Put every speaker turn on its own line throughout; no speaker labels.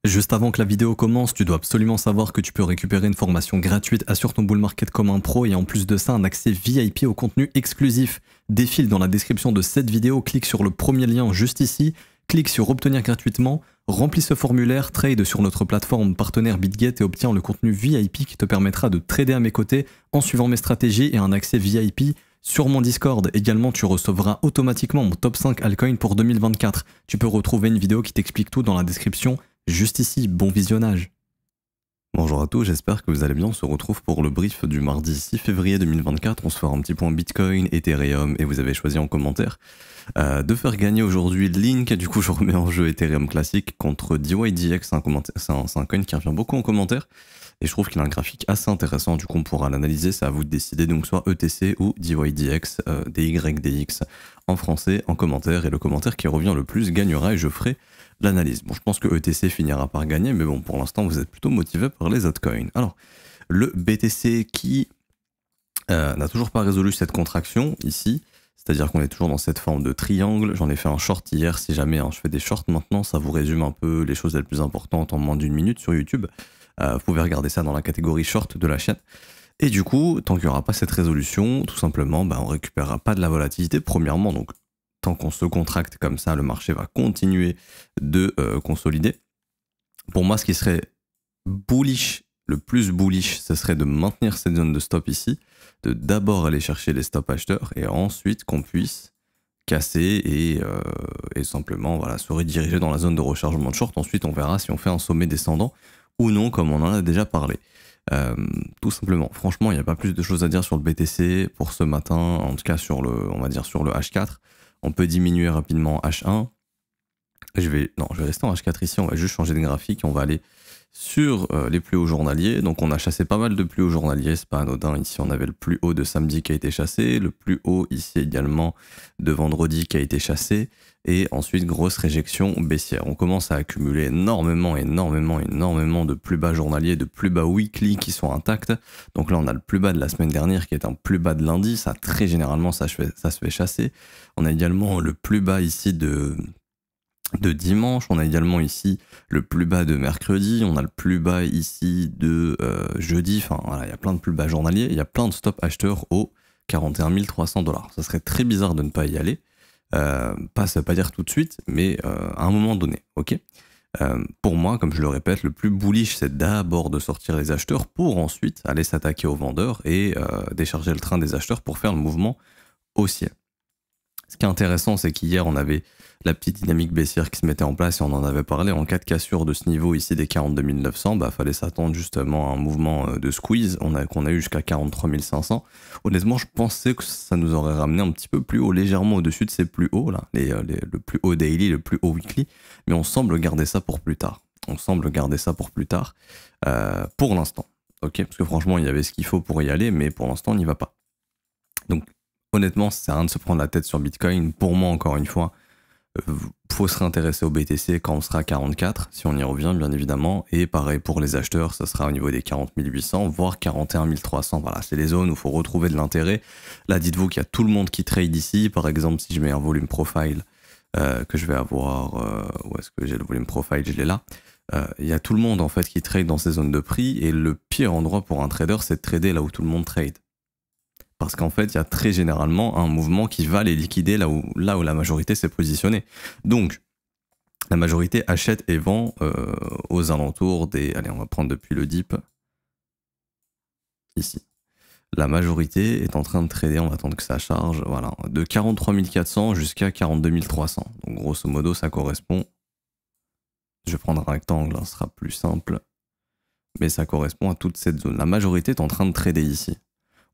Juste avant que la vidéo commence, tu dois absolument savoir que tu peux récupérer une formation gratuite Assure ton bull market comme un pro et en plus de ça un accès VIP au contenu exclusif. Défile dans la description de cette vidéo, clique sur le premier lien juste ici, clique sur obtenir gratuitement, remplis ce formulaire, trade sur notre plateforme partenaire BitGet et obtiens le contenu VIP qui te permettra de trader à mes côtés en suivant mes stratégies et un accès VIP sur mon Discord. Également, tu recevras automatiquement mon top 5 altcoin pour 2024. Tu peux retrouver une vidéo qui t'explique tout dans la description juste ici. Bon visionnage. Bonjour à tous, j'espère que vous allez bien. On se retrouve pour le brief du mardi 6 février 2024. On se fera un petit point Bitcoin, Ethereum et vous avez choisi en commentaire de faire gagner aujourd'hui Link. Du coup, je remets en jeu Ethereum classique contre DYDX. C'est un coin qui revient beaucoup en commentaire et je trouve qu'il a un graphique assez intéressant. Du coup, on pourra l'analyser. C'est à vous de décider. Donc, soit ETC ou DYDX, DYDX en français en commentaire. Et le commentaire qui revient le plus gagnera et je ferai l'analyse. Bon, je pense que ETC finira par gagner, mais bon, pour l'instant, vous êtes plutôt motivé par les altcoins. Alors, le BTC qui n'a toujours pas résolu cette contraction ici, c'est-à-dire qu'on est toujours dans cette forme de triangle. J'en ai fait un short hier, si jamais je fais des shorts maintenant, ça vous résume un peu les choses les plus importantes en moins d'une minute sur YouTube. Vous pouvez regarder ça dans la catégorie short de la chaîne. Et du coup, tant qu'il n'y aura pas cette résolution, tout simplement, on ne récupérera pas de la volatilité, premièrement. Donc, tant qu'on se contracte comme ça, le marché va continuer de consolider. Pour moi, ce qui serait bullish, le plus bullish, ce serait de maintenir cette zone de stop ici, de d'abord aller chercher les stop acheteurs et ensuite qu'on puisse casser et simplement voilà, se rediriger dans la zone de rechargement de short. Ensuite, on verra si on fait un sommet descendant ou non, comme on en a déjà parlé. Tout simplement, franchement, il n'y a pas plus de choses à dire sur le BTC pour ce matin, en tout cas sur le, on va dire sur le H4. On peut diminuer rapidement H1. Je vais rester en H4 ici, on va juste changer de graphique, on va aller sur les plus hauts journaliers. Donc on a chassé pas mal de plus hauts journaliers, c'est pas anodin. Ici on avait le plus haut de samedi qui a été chassé, le plus haut ici également de vendredi qui a été chassé, et ensuite grosse réjection baissière. On commence à accumuler énormément de plus bas journaliers, de plus bas weekly qui sont intacts. Donc là on a le plus bas de la semaine dernière qui est un plus bas de lundi, ça très généralement ça se fait chasser. On a également le plus bas ici de dimanche, on a également ici le plus bas de mercredi, on a le plus bas ici de jeudi, enfin voilà, il y a plein de plus bas journaliers, il y a plein de stop acheteurs au 41 300 $. Ça serait très bizarre de ne pas y aller, ça veut pas dire tout de suite, mais à un moment donné, ok. Pour moi, comme je le répète, le plus bullish, c'est d'abord de sortir les acheteurs pour ensuite aller s'attaquer aux vendeurs et décharger le train des acheteurs pour faire le mouvement haussier. Ce qui est intéressant, c'est qu'hier, on avait la petite dynamique baissière qui se mettait en place et on en avait parlé. En cas de cassure de ce niveau ici des 42 900, fallait s'attendre justement à un mouvement de squeeze qu'on a eu jusqu'à 43 500. Honnêtement, je pensais que ça nous aurait ramené un petit peu plus haut, légèrement au-dessus de ces plus hauts, là, le plus haut daily, le plus haut weekly, mais on semble garder ça pour plus tard. Pour l'instant. Ok, parce que franchement, il y avait ce qu'il faut pour y aller, mais pour l'instant, on n'y va pas. Donc, honnêtement, ça sert à rien de se prendre la tête sur Bitcoin. Pour moi, encore une fois, faut se réintéresser au BTC quand on sera à 44, si on y revient, bien évidemment. Et pareil pour les acheteurs, ça sera au niveau des 40 800, voire 41 300. Voilà, c'est les zones où il faut retrouver de l'intérêt. Là, dites-vous qu'il y a tout le monde qui trade ici. Par exemple, si je mets un volume profile que je vais avoir... où est-ce que j'ai le volume profile? Je l'ai là. Il y a tout le monde en fait qui trade dans ces zones de prix. Et le pire endroit pour un trader, c'est de trader là où tout le monde trade. Parce qu'en fait, il y a très généralement un mouvement qui va les liquider là où la majorité s'est positionnée. Donc, la majorité achète et vend aux alentours des... Allez, on va prendre depuis le dip. Ici. La majorité est en train de trader, on va attendre que ça charge, voilà, de 43 400 jusqu'à 42 300. Donc, grosso modo, ça correspond... Je vais prendre un rectangle, ce sera plus simple. Mais ça correspond à toute cette zone. La majorité est en train de trader ici.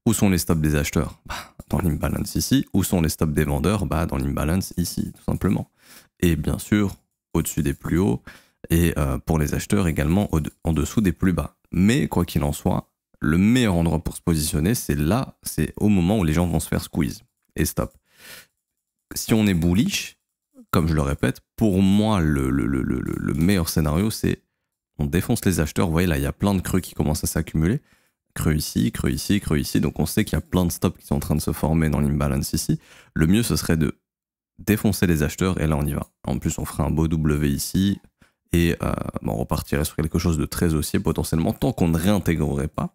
Où sont les stops des acheteurs? Dans l'imbalance ici. Où sont les stops des vendeurs? Dans l'imbalance ici, tout simplement. Et bien sûr, au-dessus des plus hauts. Et pour les acheteurs également, en dessous des plus bas. Mais quoi qu'il en soit, le meilleur endroit pour se positionner, c'est là, c'est au moment où les gens vont se faire squeeze. Et stop. Si on est bullish, comme je le répète, pour moi, le meilleur scénario, c'est on défonce les acheteurs. Vous voyez, là, il y a plein de creux qui commencent à s'accumuler. Creux ici, creux ici, creux ici. Donc on sait qu'il y a plein de stops qui sont en train de se former dans l'imbalance ici. Le mieux, ce serait de défoncer les acheteurs et là, on y va. En plus, on fera un beau W ici et on repartirait sur quelque chose de très haussier potentiellement tant qu'on ne réintégrerait pas.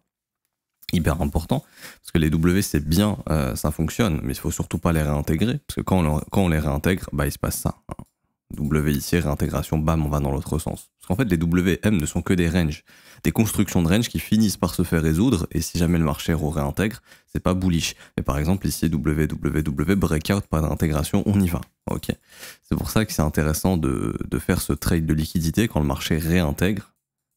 Hyper important, parce que les W c'est bien, ça fonctionne, mais il faut surtout pas les réintégrer, parce que quand on les réintègre, bah il se passe ça. Hein. W ici, réintégration, bam, on va dans l'autre sens. Parce qu'en fait, les WM ne sont que des ranges, des constructions de range qui finissent par se faire résoudre, et si jamais le marché réintègre, c'est pas bullish. Mais par exemple, ici, WWW, breakout, pas d'intégration, on y va. Ok. C'est pour ça que c'est intéressant de faire ce trade de liquidité quand le marché réintègre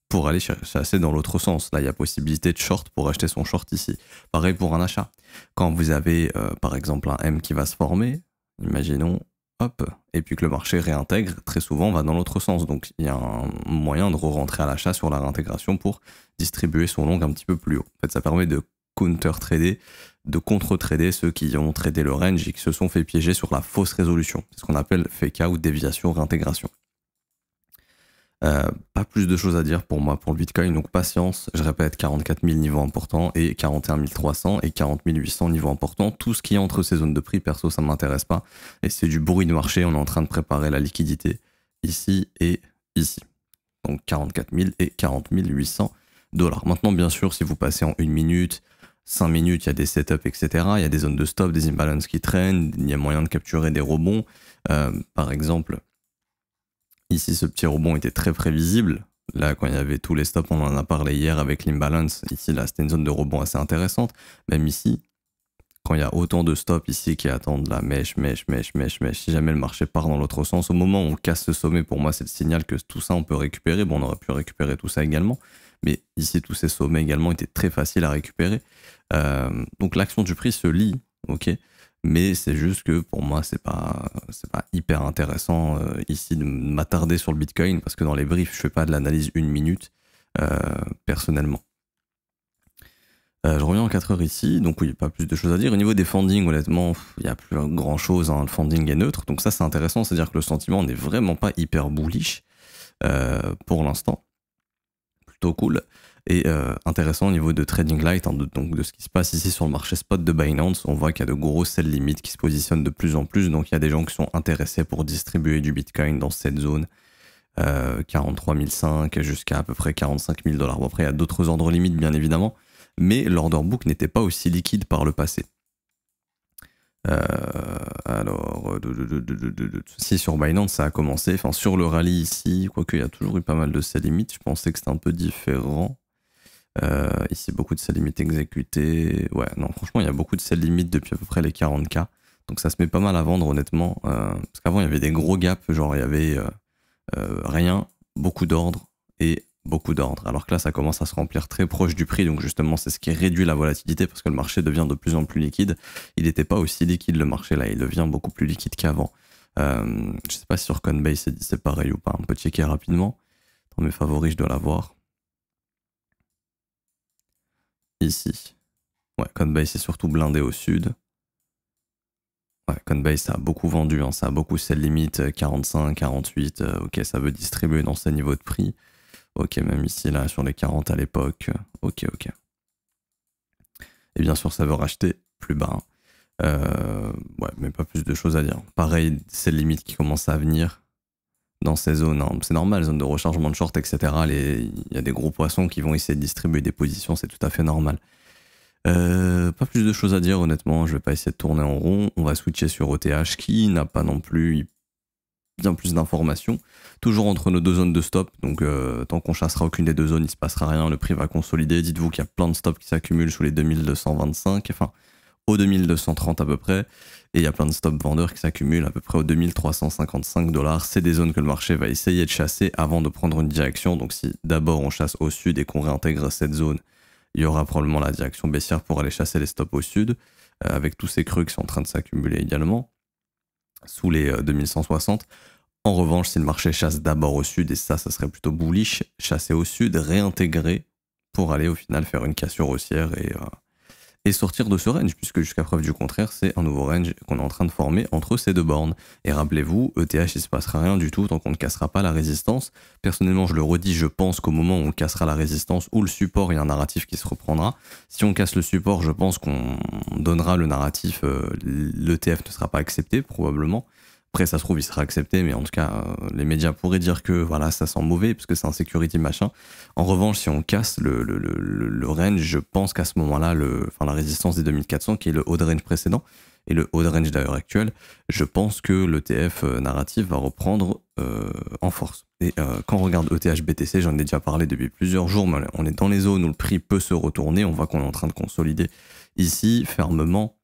pour aller chasser dans l'autre sens. Là, il y a possibilité de short pour acheter son short ici. Pareil pour un achat. Quand vous avez, par exemple, un M qui va se former, imaginons, hop, et puis que le marché réintègre, très souvent on va dans l'autre sens. Donc il y a un moyen de re-rentrer à l'achat sur la réintégration pour distribuer son long un petit peu plus haut. En fait, ça permet de counter-trader, de contre-trader ceux qui ont tradé le range et qui se sont fait piéger sur la fausse résolution. C'est ce qu'on appelle fake out, déviation, réintégration. Pas plus de choses à dire pour moi pour le Bitcoin, donc patience, je répète 44 000 niveau important et 41 300 et 40 800 niveau important, tout ce qui est entre ces zones de prix, perso ça m'intéresse pas, et c'est du bruit de marché, on est en train de préparer la liquidité ici et ici, donc 44 000 et 40 800 $. Maintenant bien sûr si vous passez en 1 minute, 5 minutes, il y a des setups etc, il y a des zones de stop, des imbalances qui traînent, il y a moyen de capturer des rebonds, par exemple. Ici, ce petit rebond était très prévisible. Là, quand il y avait tous les stops, on en a parlé hier avec l'imbalance. Ici, là, c'était une zone de rebond assez intéressante. Même ici, quand il y a autant de stops ici qui attendent la mèche, si jamais le marché part dans l'autre sens, au moment où on casse ce sommet, pour moi, c'est le signal que tout ça, on peut récupérer. Bon, on aurait pu récupérer tout ça également. Mais ici, tous ces sommets également étaient très faciles à récupérer. Donc, l'action du prix se lit, ok. Mais c'est juste que pour moi, c'est pas hyper intéressant ici de m'attarder sur le Bitcoin parce que dans les briefs, je fais pas de l'analyse 1 minute personnellement. Je reviens en 4 heures ici, donc oui, pas plus de choses à dire. Au niveau des funding, honnêtement, il n'y a plus grand chose, hein, le funding est neutre. Donc ça, c'est intéressant, c'est-à-dire que le sentiment n'est vraiment pas hyper bullish pour l'instant. Plutôt cool. Et intéressant au niveau de Trading Light, hein, donc de ce qui se passe ici sur le marché spot de Binance, on voit qu'il y a de gros sell limits qui se positionnent de plus en plus, donc il y a des gens qui sont intéressés pour distribuer du Bitcoin dans cette zone, 43 500 jusqu'à à peu près 45 000 $. Bon, après il y a d'autres ordres limites bien évidemment, mais l'order book n'était pas aussi liquide par le passé. Alors, si sur Binance ça a commencé, enfin sur le rallye ici, quoique il y a toujours eu pas mal de sell limits, je pensais que c'était un peu différent. Ici, beaucoup de sell limits exécutés. Ouais, non, franchement, il y a beaucoup de sell limits depuis à peu près les 40K. Donc ça se met pas mal à vendre, honnêtement. Parce qu'avant, il y avait des gros gaps, genre il y avait rien, beaucoup d'ordres et beaucoup d'ordres. Alors que là, ça commence à se remplir très proche du prix. Donc justement, c'est ce qui réduit la volatilité parce que le marché devient de plus en plus liquide. Il n'était pas aussi liquide, le marché, là. Il devient beaucoup plus liquide qu'avant. Je sais pas si sur Coinbase, c'est pareil ou pas. On peut checker rapidement. Dans mes favoris, je dois l'avoir. Ici. Ouais, Coinbase c'est surtout blindé au sud. Ouais, Coinbase ça a beaucoup vendu, hein, ça a beaucoup sell limit 45, 48, ok, ça veut distribuer dans ces niveaux de prix. Ok, même ici, là, sur les 40 à l'époque, ok. Et bien sûr, ça veut racheter plus bas. Ouais, mais pas plus de choses à dire. Pareil, sell limit qui commence à venir dans ces zones, hein. C'est normal, zone de rechargement de short, etc. Il y a des gros poissons qui vont essayer de distribuer des positions, c'est tout à fait normal. Pas plus de choses à dire, honnêtement, je vais pas essayer de tourner en rond. On va switcher sur ETH qui n'a pas non plus bien plus d'informations. Toujours entre nos deux zones de stop, donc tant qu'on chassera aucune des deux zones, il se passera rien, le prix va consolider. Dites-vous qu'il y a plein de stops qui s'accumulent sous les 2225, enfin au 2230 à peu près, et il y a plein de stop vendeurs qui s'accumulent à peu près aux 2355 $. C'est des zones que le marché va essayer de chasser avant de prendre une direction. Donc si d'abord on chasse au sud et qu'on réintègre cette zone, il y aura probablement la direction baissière pour aller chasser les stops au sud, avec tous ces creux qui sont en train de s'accumuler également, sous les 2160. En revanche, si le marché chasse d'abord au sud, et ça serait plutôt bullish, chasser au sud, réintégrer pour aller au final faire une cassure haussière et sortir de ce range, puisque jusqu'à preuve du contraire, c'est un nouveau range qu'on est en train de former entre ces deux bornes. Et rappelez-vous, ETH, il ne se passera rien du tout tant qu'on ne cassera pas la résistance. Personnellement, je le redis, je pense qu'au moment où on cassera la résistance ou le support, il y a un narratif qui se reprendra. Si on casse le support, je pense qu'on donnera le narratif, l'ETF ne sera pas accepté, probablement, Après, ça se trouve, il sera accepté, mais en tout cas, les médias pourraient dire que voilà, ça sent mauvais, parce que c'est un security machin. En revanche, si on casse le range, je pense qu'à ce moment-là, la résistance des 2400, qui est le haut de range précédent, et le haut de range d'ailleurs actuel, je pense que l'ETF narratif va reprendre en force. Et quand on regarde ETH BTC, j'en ai déjà parlé depuis plusieurs jours, mais on est dans les zones où le prix peut se retourner, on voit qu'on est en train de consolider ici, fermement,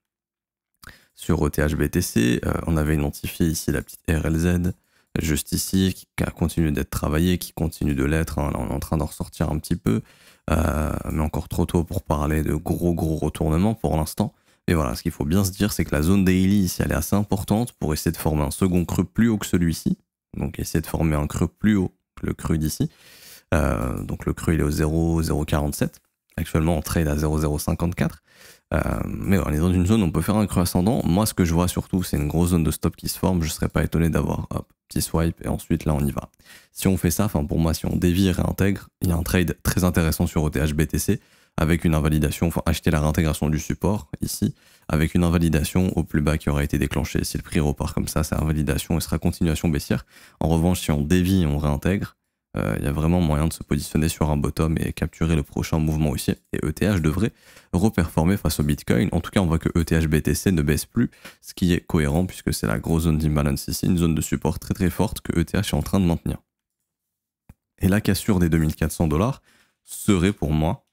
sur ETH BTC, on avait identifié ici la petite RLZ, juste ici, qui a continué d'être travaillée, qui continue de l'être. Hein. Là, on est en train d'en ressortir un petit peu, mais encore trop tôt pour parler de gros retournements pour l'instant. Mais voilà, ce qu'il faut bien se dire, c'est que la zone daily ici, elle est assez importante pour essayer de former un second creux plus haut que celui-ci. Donc, essayer de former un creux plus haut que le creux d'ici. Donc, le creux, il est au 0,047. Actuellement, on trade à 0,054. Mais voilà, on est dans une zone où on peut faire un creux ascendant. Moi, ce que je vois surtout, c'est une grosse zone de stop qui se forme. Je ne serais pas étonné d'avoir petit swipe et ensuite là, on y va. Si on fait ça, pour moi, si on dévie et réintègre, il y a un trade très intéressant sur ETH BTC avec une invalidation, acheter la réintégration du support ici, avec une invalidation au plus bas qui aura été déclenchée. Si le prix repart comme ça, c'est invalidation et sera continuation baissière. En revanche, si on dévie et on réintègre, il y a vraiment moyen de se positionner sur un bottom et capturer le prochain mouvement haussier. Et ETH devrait reperformer face au Bitcoin. En tout cas, on voit que ETH BTC ne baisse plus, ce qui est cohérent puisque c'est la grosse zone d'imbalance ici, une zone de support très forte que ETH est en train de maintenir. Et la cassure des 2400 $ serait pour moi,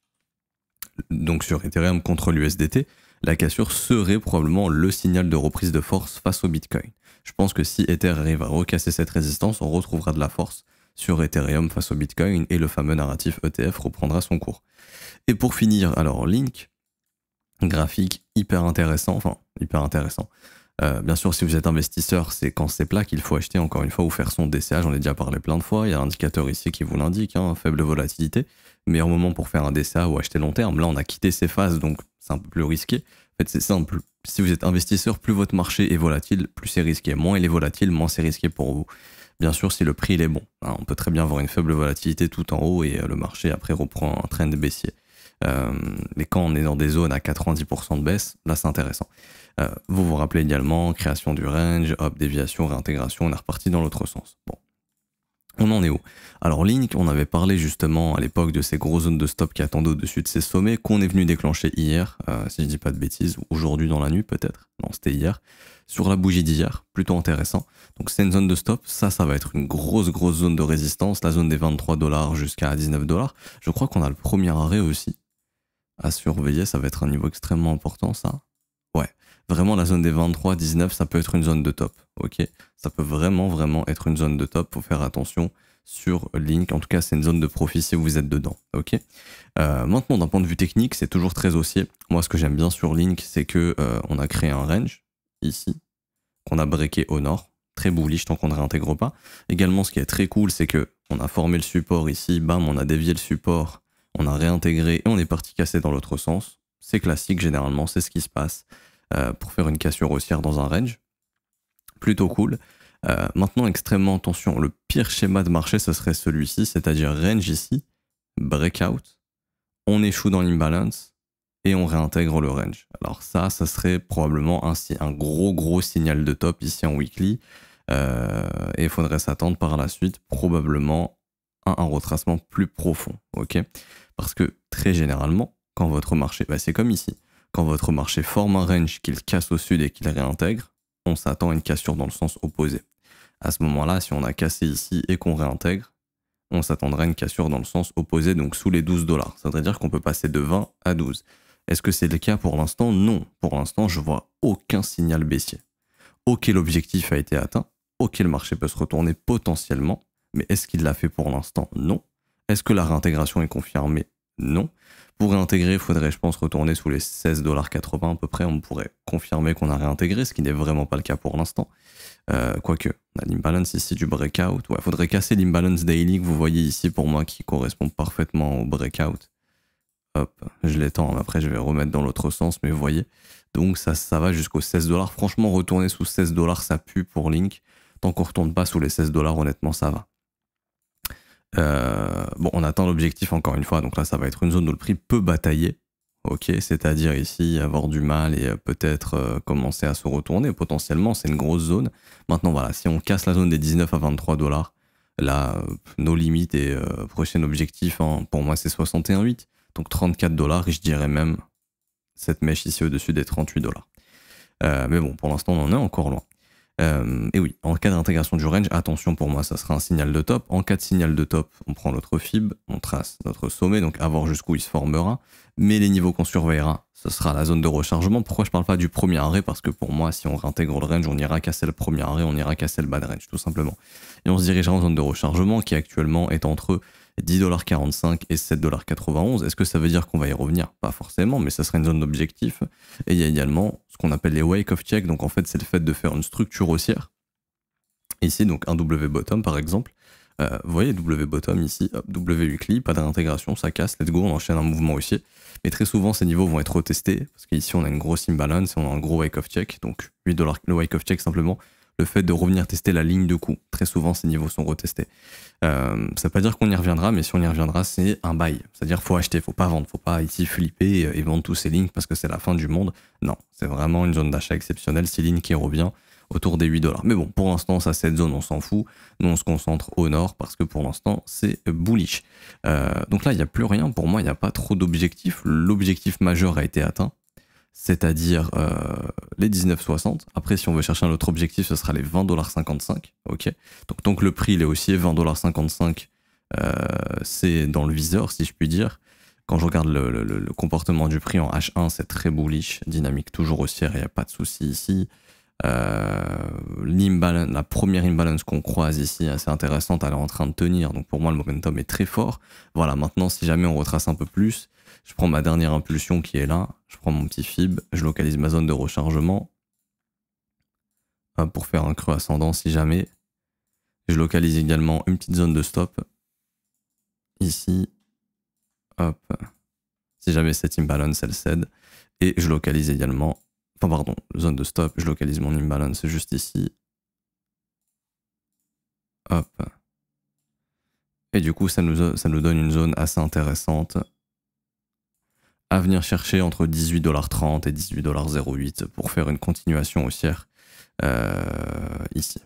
donc sur Ethereum contre l'USDT, la cassure serait probablement le signal de reprise de force face au Bitcoin. Je pense que si Ether arrive à recasser cette résistance, on retrouvera de la force sur Ethereum face au Bitcoin et le fameux narratif ETF reprendra son cours. Et pour finir, alors Link, graphique hyper intéressant, bien sûr, si vous êtes investisseur, c'est quand c'est plat qu'il faut acheter encore une fois ou faire son DCA, j'en ai déjà parlé plein de fois, il y a l'indicateur ici qui vous l'indique, hein, faible volatilité, meilleur moment pour faire un DCA ou acheter long terme. Là, on a quitté ces phases, donc c'est un peu plus risqué. En fait, c'est simple, si vous êtes investisseur, plus votre marché est volatile, plus c'est risqué. Moins il est volatile, moins c'est risqué pour vous. Bien sûr, si le prix il est bon, hein, on peut très bien avoir une faible volatilité tout en haut et le marché après reprend un trend baissier. Mais quand on est dans des zones à 90% de baisse, là c'est intéressant. Vous vous rappelez également, création du range, hop, déviation, réintégration, on est reparti dans l'autre sens. Bon, on en est où? Alors Link, on avait parlé justement à l'époque de ces grosses zones de stop qui attendaient au-dessus de ces sommets qu'on est venu déclencher hier, si je dis pas de bêtises, aujourd'hui dans la nuit peut-être, non c'était hier, sur la bougie d'hier, plutôt intéressant. Donc c'est une zone de stop, ça va être une grosse zone de résistance, la zone des 23 $ jusqu'à 19 $. Je crois qu'on a le premier arrêt aussi à surveiller, ça va être un niveau extrêmement important ça. Ouais, vraiment la zone des 23, 19, ça peut être une zone de top, ok? Ça peut vraiment être une zone de top, faut faire attention sur Link, en tout cas c'est une zone de profit si vous êtes dedans, ok? Maintenant d'un point de vue technique, c'est toujours très haussier. Moi ce que j'aime bien sur Link, c'est que on a créé un range, ici, qu'on a breaké au nord, très bullish tant qu'on ne réintègre pas. Également ce qui est très cool, c'est que on a formé le support ici, bam, on a dévié le support, on a réintégré et on est parti casser dans l'autre sens. C'est classique généralement, c'est ce qui se passe pour faire une cassure haussière dans un range. Plutôt cool. Maintenant, extrêmement attention, le pire schéma de marché, ce serait celui-ci, c'est-à-dire range ici, breakout, on échoue dans l'imbalance et on réintègre le range. Alors ça serait probablement un gros signal de top ici en weekly et il faudrait s'attendre par la suite probablement à un retracement plus profond, ok? Parce que très généralement, quand votre marché, c'est comme ici, quand votre marché forme un range qu'il casse au sud et qu'il réintègre, on s'attend à une cassure dans le sens opposé. À ce moment-là, si on a cassé ici et qu'on réintègre, on s'attendrait à une cassure dans le sens opposé, donc sous les 12 $. Ça veut dire qu'on peut passer de 20 à 12. Est-ce que c'est le cas pour l'instant? Non. Pour l'instant, je vois aucun signal baissier. Ok, l'objectif a été atteint. Ok, le marché peut se retourner potentiellement. Mais est-ce qu'il l'a fait pour l'instant? Non. Est-ce que la réintégration est confirmée? Non. Pour réintégrer, il faudrait, je pense, retourner sous les 16,80 $ à peu près. On pourrait confirmer qu'on a réintégré, ce qui n'est vraiment pas le cas pour l'instant. Quoique, on a l'imbalance ici du breakout. Ouais, il faudrait casser l'imbalance daily que vous voyez ici pour moi qui correspond parfaitement au breakout. Hop, je l'étends, après je vais remettre dans l'autre sens, mais vous voyez. Donc ça va jusqu'aux 16 $. Franchement, retourner sous 16 $, ça pue pour Link. Tant qu'on ne retourne pas sous les 16 $, honnêtement, ça va. Bon, on atteint l'objectif encore une fois, donc là ça va être une zone où le prix peut batailler, ok, c'est-à-dire ici avoir du mal et peut-être commencer à se retourner potentiellement, c'est une grosse zone. Maintenant voilà, si on casse la zone des 19 à 23 dollars, là, nos limites et prochain objectif, hein, pour moi c'est 61,8, donc 34 dollars et je dirais même cette mèche ici au-dessus des 38 dollars. Mais bon, pour l'instant on en est encore loin. Et oui, en cas d'intégration du range, attention pour moi, ça sera un signal de top. En cas de signal de top, on prend notre fib, on trace notre sommet, donc à voir jusqu'où il se formera. Mais les niveaux qu'on surveillera, ce sera la zone de rechargement. Pourquoi je parle pas du premier arrêt? Parce que pour moi, si on réintègre le range, on ira casser le premier arrêt, on ira casser le bas de range, tout simplement. Et on se dirigera en zone de rechargement qui actuellement est entre 10,45$ et 7,91$. Est-ce que ça veut dire qu'on va y revenir? Pas forcément, mais ça sera une zone d'objectif. Et il y a également ce qu'on appelle les wake of check. Donc en fait, c'est le fait de faire une structure haussière. Ici, donc un W bottom par exemple. Vous voyez, W bottom ici, hop, W weekly, pas d'intégration, ça casse, let's go, on enchaîne un mouvement haussier. Mais très souvent, ces niveaux vont être retestés parce qu'ici, on a une grosse imbalance et on a un gros wake of check. Donc 8$, le wake of check simplement. Le fait de revenir tester la ligne de coup. Très souvent, ces niveaux sont retestés. Ça veut pas dire qu'on y reviendra, mais si on y reviendra, c'est un buy. C'est-à-dire faut acheter, faut pas vendre, faut pas ici flipper et vendre tous ces lignes parce que c'est la fin du monde. Non, c'est vraiment une zone d'achat exceptionnelle, ces lignes qui revient autour des 8$. Mais bon, pour l'instant, ça, cette zone, on s'en fout. Nous, on se concentre au nord parce que pour l'instant, c'est bullish. Donc là, il n'y a plus rien. Pour moi, il n'y a pas trop d'objectifs. L'objectif majeur a été atteint, c'est-à-dire les 19,60. Après, si on veut chercher un autre objectif, ce sera les 20,55$. Ok. Donc, tant que le prix il est haussier, 20,55$, c'est dans le viseur, si je puis dire. Quand je regarde le comportement du prix en H1, c'est très bullish, dynamique toujours haussière, il n'y a pas de souci ici. L'imbalance, la première imbalance qu'on croise ici, assez intéressante, elle est en train de tenir. Donc pour moi, le momentum est très fort. Voilà, maintenant, si jamais on retrace un peu plus, je prends ma dernière impulsion qui est là, je prends mon petit fib, je localise ma zone de rechargement pour faire un creux ascendant si jamais. Je localise également une petite zone de stop ici. Hop. Si jamais cette imbalance elle cède. Et je localise également, enfin pardon, zone de stop, je localise mon imbalance juste ici. Hop. Et du coup, ça nous donne une zone assez intéressante à venir chercher entre 18,30$ et 18,08$ pour faire une continuation haussière ici.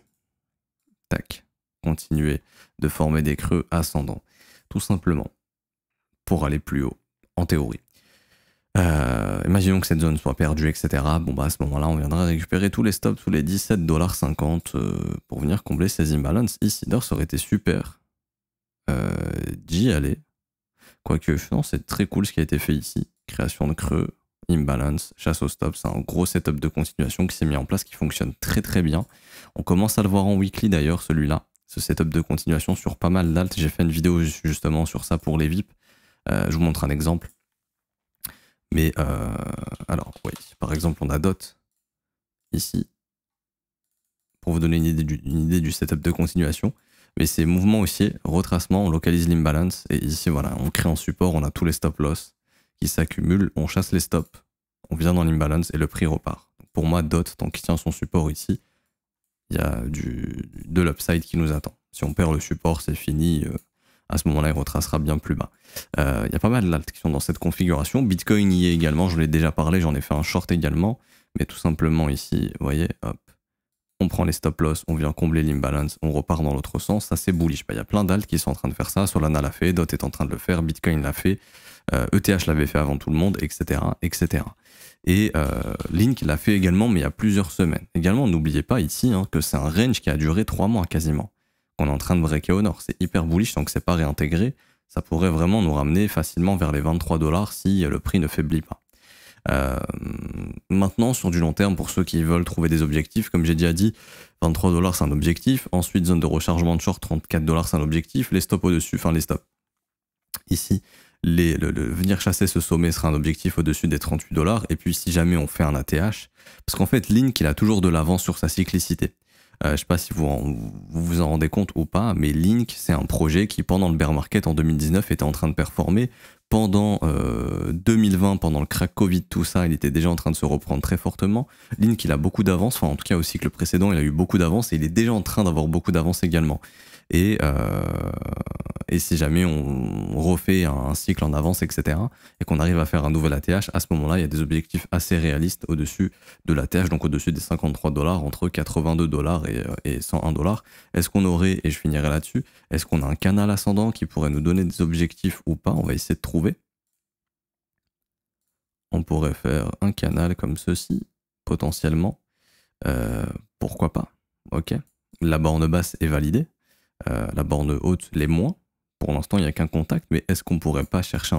Tac. Continuer de former des creux ascendants. Tout simplement. Pour aller plus haut, en théorie. Imaginons que cette zone soit perdue, etc. Bon bah à ce moment-là, on viendra récupérer tous les stops sous les 17,50$ pour venir combler ces imbalances. Ici, d'or, ça aurait été super d'y aller. Quoique, non, c'est très cool ce qui a été fait ici. Création de creux, imbalance, chasse au stop. C'est un gros setup de continuation qui s'est mis en place, qui fonctionne très très bien. On commence à le voir en weekly d'ailleurs, celui-là. Ce setup de continuation sur pas mal d'alt. J'ai fait une vidéo justement sur ça pour les VIP. Je vous montre un exemple. Mais alors, oui, par exemple, on a DOT ici, pour vous donner une idée du setup de continuation. Mais c'est mouvement haussier, retracement, on localise l'imbalance, et ici, voilà, on crée un support, on a tous les stop loss qui s'accumulent, on chasse les stops, on vient dans l'imbalance et le prix repart. Donc pour moi, DOT, tant qu'il tient son support ici, il y a de l'upside qui nous attend. Si on perd le support, c'est fini. À ce moment-là, il retracera bien plus bas. Il y a pas mal d'alts qui sont dans cette configuration. Bitcoin y est également, je l'ai déjà parlé, j'en ai fait un short également. Mais tout simplement ici, vous voyez, hop, on prend les stop loss, on vient combler l'imbalance, on repart dans l'autre sens. Ça, c'est bullish. Il y a plein d'alts qui sont en train de faire ça. Solana l'a fait, DOT est en train de le faire, Bitcoin l'a fait, ETH l'avait fait avant tout le monde, etc. etc. Et Link l'a fait également, mais il y a plusieurs semaines. Également, n'oubliez pas ici que c'est un range qui a duré 3 mois quasiment. On est en train de breaker au nord. C'est hyper bullish tant que c'est pas réintégré. Ça pourrait vraiment nous ramener facilement vers les 23$ si le prix ne faiblit pas. Maintenant, sur du long terme, pour ceux qui veulent trouver des objectifs, comme j'ai déjà dit, 23$ c'est un objectif. Ensuite, zone de rechargement de short, 34$ c'est un objectif. Les stops au-dessus, enfin les stops. Ici, venir chasser ce sommet sera un objectif au-dessus des 38$. Et puis, si jamais on fait un ATH, parce qu'en fait, Link, il a toujours de l'avance sur sa cyclicité. Je ne sais pas si vous vous en rendez compte ou pas, mais Link, c'est un projet qui, pendant le bear market en 2019, était en train de performer. Pendant 2020, pendant le crack Covid, tout ça, il était déjà en train de se reprendre très fortement. Link, il a beaucoup d'avance, enfin en tout cas au cycle précédent, il a eu beaucoup d'avance et il est déjà en train d'avoir beaucoup d'avance également. Et si jamais on refait un cycle en avance, etc., et qu'on arrive à faire un nouvel ATH, à ce moment-là, il y a des objectifs assez réalistes au-dessus de l'ATH, donc au-dessus des 53 $, entre 82 $ et 101 $. Est-ce qu'on aurait, et je finirai là-dessus, est-ce qu'on a un canal ascendant qui pourrait nous donner des objectifs ou pas? On va essayer de trouver. On pourrait faire un canal comme ceci, potentiellement. Pourquoi pas? Ok. La borne basse est validée. La borne haute l'est moins. Pour l'instant, il n'y a qu'un contact, mais est-ce qu'on pourrait pas chercher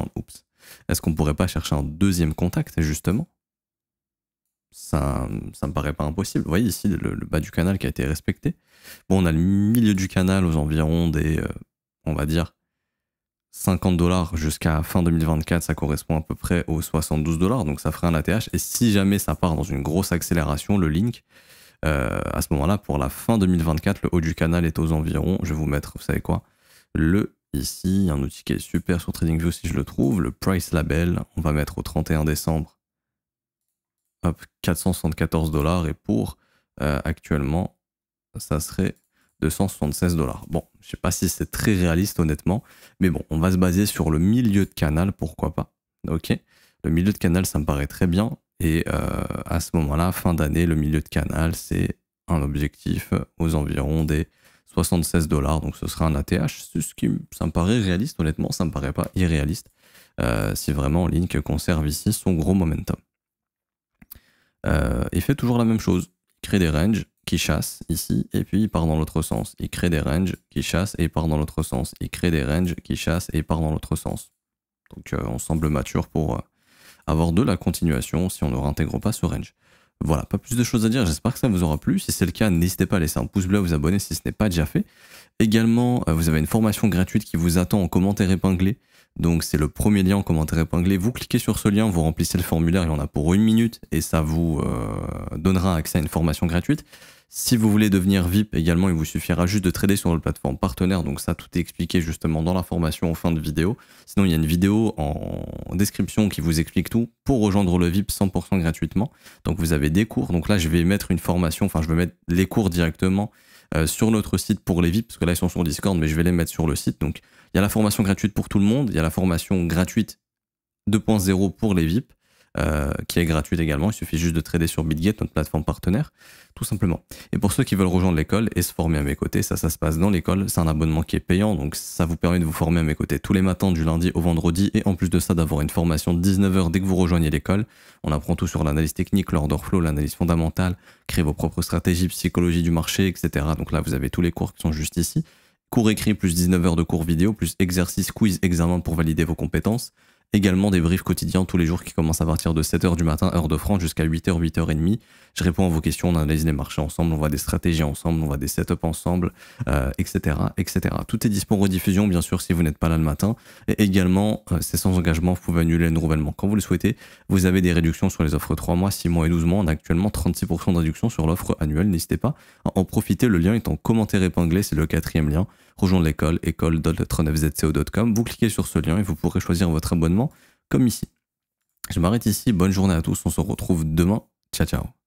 Est-ce qu'on pourrait pas chercher un deuxième contact, justement? Ça me paraît pas impossible. Vous voyez ici le bas du canal qui a été respecté. Bon, on a le milieu du canal aux environs des, on va dire, 50 $ jusqu'à fin 2024, ça correspond à peu près aux 72 $, donc ça ferait un ATH. Et si jamais ça part dans une grosse accélération, le link, à ce moment-là, pour la fin 2024, le haut du canal est aux environs, je vais vous mettre, vous savez quoi, ici, un outil qui est super sur TradingView si je le trouve, le Price Label, on va mettre au 31 décembre, hop, 474 $, et pour actuellement, ça serait 276 $. Bon, je sais pas si c'est très réaliste honnêtement, mais bon, on va se baser sur le milieu de canal, pourquoi pas. Ok, le milieu de canal, ça me paraît très bien. Et à ce moment-là, fin d'année, le milieu de canal, c'est un objectif aux environs des 76 $. Donc ce sera un ATH, ça me paraît réaliste honnêtement, ça me paraît pas irréaliste. Si vraiment Link conserve ici son gros momentum. Il fait toujours la même chose, il crée des ranges qui chasse ici, et puis il part dans l'autre sens. Il crée des ranges qui chasse et il part dans l'autre sens. Il crée des ranges qui chasse et il part dans l'autre sens. Donc on semble mature pour avoir de la continuation si on ne réintègre pas ce range. Voilà, pas plus de choses à dire, j'espère que ça vous aura plu. Si c'est le cas, n'hésitez pas à laisser un pouce bleu, à vous abonner si ce n'est pas déjà fait. Également, vous avez une formation gratuite qui vous attend en commentaire épinglé. Donc c'est le premier lien en commentaire épinglé. Vous cliquez sur ce lien, vous remplissez le formulaire, il y en a pour 1 minute et ça vous donnera accès à une formation gratuite. Si vous voulez devenir VIP également, il vous suffira juste de trader sur notre plateforme partenaire. Donc ça, tout est expliqué justement dans la formation en fin de vidéo. Sinon, il y a une vidéo en description qui vous explique tout pour rejoindre le VIP 100% gratuitement. Donc vous avez des cours. Donc là, je vais mettre une formation, enfin je vais mettre les cours directement sur notre site pour les VIP, parce que là, ils sont sur Discord, mais je vais les mettre sur le site. Donc il y a la formation gratuite pour tout le monde. Il y a la formation gratuite 2.0 pour les VIP. Qui est gratuite également, il suffit juste de trader sur BitGet, notre plateforme partenaire, tout simplement. Et pour ceux qui veulent rejoindre l'école et se former à mes côtés, ça se passe dans l'école, c'est un abonnement qui est payant, donc ça vous permet de vous former à mes côtés tous les matins du lundi au vendredi, et en plus de ça d'avoir une formation de 19 h dès que vous rejoignez l'école. On apprend tout sur l'analyse technique, l'order flow, l'analyse fondamentale, créer vos propres stratégies, psychologie du marché, etc. Donc là vous avez tous les cours qui sont juste ici. Cours écrits plus 19 h de cours vidéo, plus exercices, quiz, examen pour valider vos compétences. Également des briefs quotidiens tous les jours qui commencent à partir de 7 h du matin, heure de France, jusqu'à 8 h, 8 h 30. Je réponds à vos questions, on analyse les marchés ensemble, on voit des stratégies ensemble, on voit des setups ensemble, etc., etc. Tout est dispo en rediffusion, bien sûr, si vous n'êtes pas là le matin. Et également, c'est sans engagement, vous pouvez annuler le renouvellement quand vous le souhaitez. Vous avez des réductions sur les offres 3 mois, 6 mois et 12 mois. On a actuellement 36% de réduction sur l'offre annuelle. N'hésitez pas à en profiter. Le lien est en commentaire épinglé, c'est le 4e lien. Rejoindre l'école, école.tronfzco.com. Vous cliquez sur ce lien et vous pourrez choisir votre abonnement comme ici. Je m'arrête ici, bonne journée à tous, on se retrouve demain, ciao ciao.